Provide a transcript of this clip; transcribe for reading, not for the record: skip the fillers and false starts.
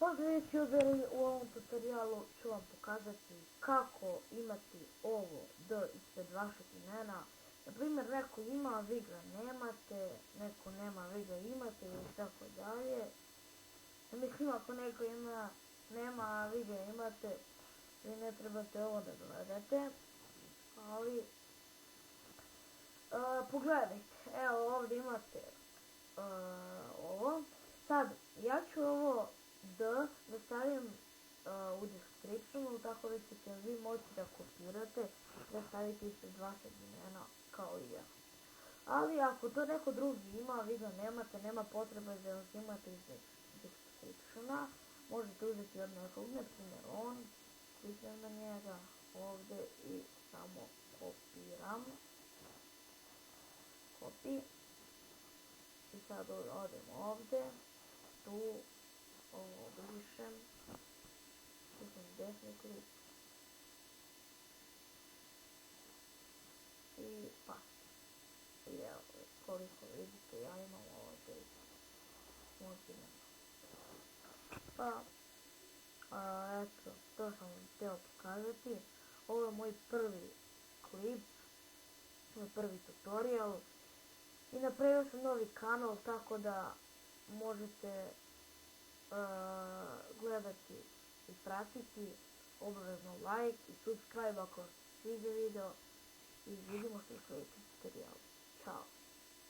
Pozdrav YouTuberi, u ovom tutorialu ću vam pokazati kako imati ovo D ispred vašeg imena. Naprimjer, neko ima, vi ga nemate, neko nema, vi ga imate i tako dalje. Mislim, ako neko nema, a vi ga imate, vi ne trebate ovo da gledate. Ali, pogledajte, evo ovdje imate ovo. Sad, ja ću ovo da stavim u descriptionu, tako da ćete vi moći da kopirate, da stavite ispred vašeg imena kao i ja. Ali ako to neko drugi ima, vi ga nemate, nema potrebe da uzimate iz descriptiona, možete uzeti od nekog, na primjer on, kliknem na njega ovdje i samo kopiram. Copy. I sad odem ovdje, tu, ovo brišem, stisnem desni klik i paste. I evo, koliko vidite, ja imam ovdje moj imena. Pa, eto, to sam vam htio pokazati. Ovo je moj prvi klip, moj prvi tutorial. I napravio sam novi kanal, tako da možete gledati i pratiti, obavezno like i subscribe ako se sviđa video i vidimo se u sljedećem tutorialu. Ćao!